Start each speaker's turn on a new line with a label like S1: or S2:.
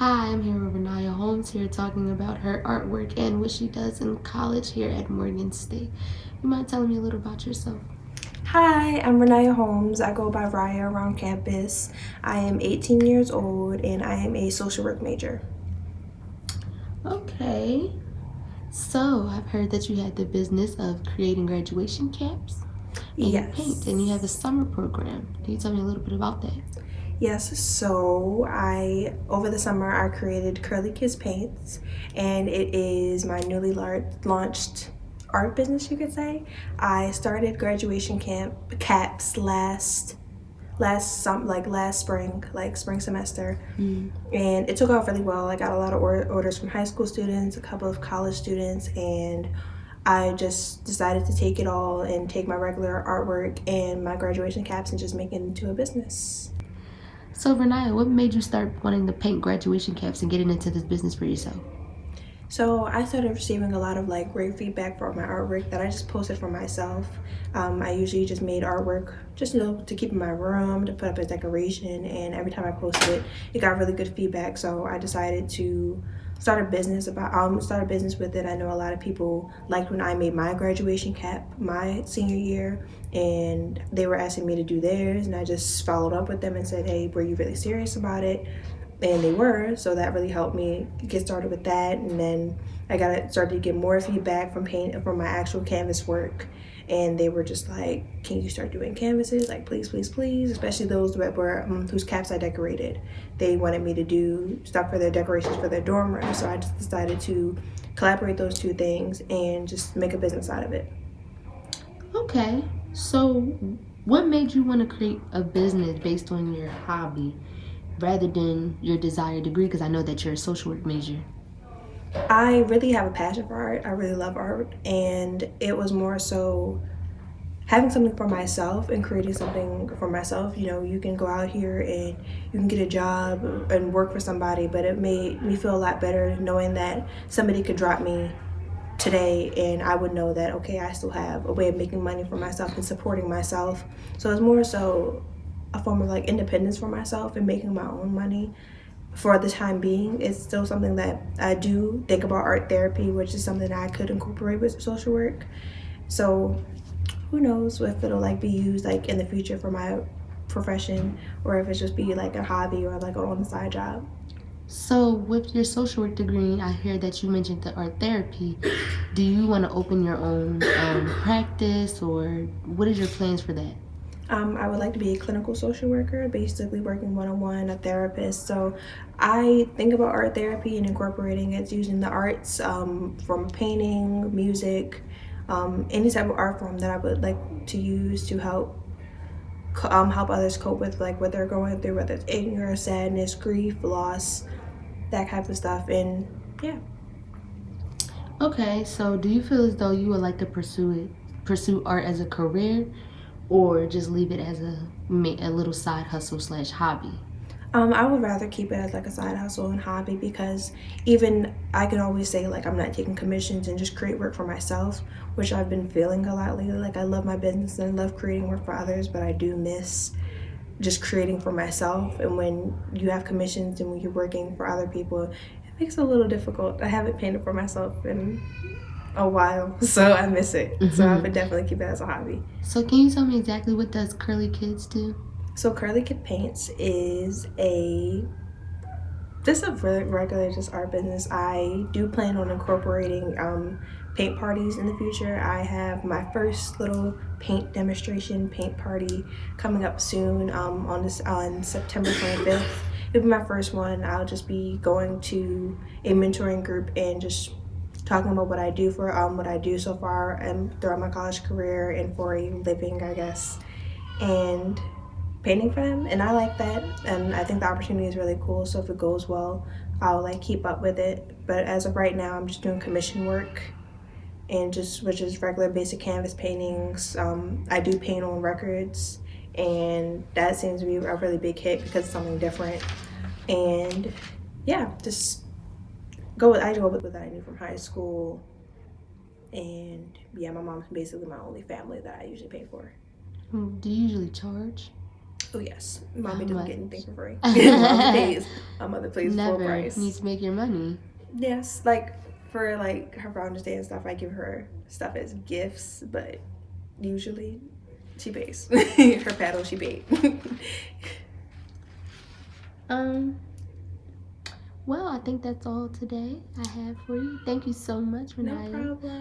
S1: Hi, I'm here with Raniya Holmes here talking about her artwork and what she does in college here at Morgan State. You mind telling me a little about yourself?
S2: Hi, I'm Raniya Holmes. I go by Raya around campus. I am 18 years old and I am a social work major.
S1: Okay, so I've heard that you had the business of creating graduation caps and you paint and you have a
S2: Yes.
S1: summer program. Can you tell me a little bit about that?
S2: Yes, so over the summer I created Curly Kids Paints, and it is my newly launched art business, you could say. I started graduation camp caps last spring, like spring semester, and it took off really well. I got a lot of orders from high school students, a couple of college students, and I just decided to take it all and take my regular artwork and my graduation caps and just make it into a business.
S1: So, Raniya, what made you start wanting to paint graduation caps and getting into this business for yourself?
S2: So I started receiving a lot of great feedback for my artwork that I just posted for myself. I usually just made artwork just to keep in my room, to put up as decoration, and every time I posted it, it got really good feedback. So I decided to start a business with it. I know a lot of people liked when I made my graduation cap my senior year, and they were asking me to do theirs, and I just followed up with them and said, "Hey, were you really serious about it?" And they were, so that really helped me get started with that. And then started to get more feedback from my actual canvas work, and they were just like, "Can you start doing canvases? Like, please, please, please." Especially those that were whose caps I decorated. They wanted me to do stuff for their decorations for their dorm room, so I just decided to collaborate those two things and just make a business out of it.
S1: Okay, so what made you want to create a business based on your hobby rather than your desired degree? Because I know that you're a social work major.
S2: I really have a passion for art. I really love art, and it was more so having something for myself and creating something for myself. You can go out here and you can get a job and work for somebody, but it made me feel a lot better knowing that somebody could drop me today and I would know that, okay, I still have a way of making money for myself and supporting myself. So it's more so a form of independence for myself and making my own money for the time being. It's still something that I do think about art therapy, which is something that I could incorporate with social work. So who knows if it'll be used in the future for my profession, or if it's just be like a hobby or like an on the side job.
S1: So, with your social work degree, I hear that you mentioned the art therapy. Do you want to open your own practice, or what is your plans for that?
S2: I would like to be a clinical social worker, basically working one on one, a therapist. So I think about art therapy and incorporating it using the arts, from painting, music, any type of art form that I would like to use to help others cope with what they're going through, whether it's anger, sadness, grief, loss, that type of stuff. And yeah.
S1: Okay, so do you feel as though you would like to pursue art as a career, or just leave it as a little side hustle slash hobby?
S2: I would rather keep it as a side hustle and hobby, because even I can always say I'm not taking commissions and just create work for myself, which I've been feeling a lot lately. I love my business and I love creating work for others, but I do miss just creating for myself. And when you have commissions and when you're working for other people, it makes it a little difficult. I haven't painted for myself in a while, so I miss it. So I would definitely keep it as a hobby.
S1: So, can you tell me exactly what does Curly Kids do?
S2: So Curly Kid Paints is a just a really regular just art business. I do plan on incorporating paint parties in the future. I have my first little paint demonstration paint party coming up soon, on September 25th. It'll be my first one. I'll just be going to a mentoring group and just talking about what I do so far and throughout my college career and for a living, I guess. And painting for them, and I like that, and I think the opportunity is really cool. So if it goes well, I'll keep up with it. But as of right now, I'm just doing commission work, and just which is regular basic canvas paintings. I do paint on records, and that seems to be a really big hit because it's something different. And yeah, just I go with what I knew from high school, and yeah, my mom's basically my only family that I usually pay for.
S1: Do you usually charge?
S2: Oh yes,
S1: How
S2: mommy doesn't
S1: much?
S2: get anything for free. Mommy pays. My mother pays full
S1: Never.
S2: price.
S1: Needs to make your money.
S2: Yes, like for like her Founders Day and stuff, I give her stuff as gifts, but usually she pays. Her paddle she paid.
S1: Well, I think that's all today I have for you. Thank you so much,
S2: No
S1: Raniya.
S2: problem.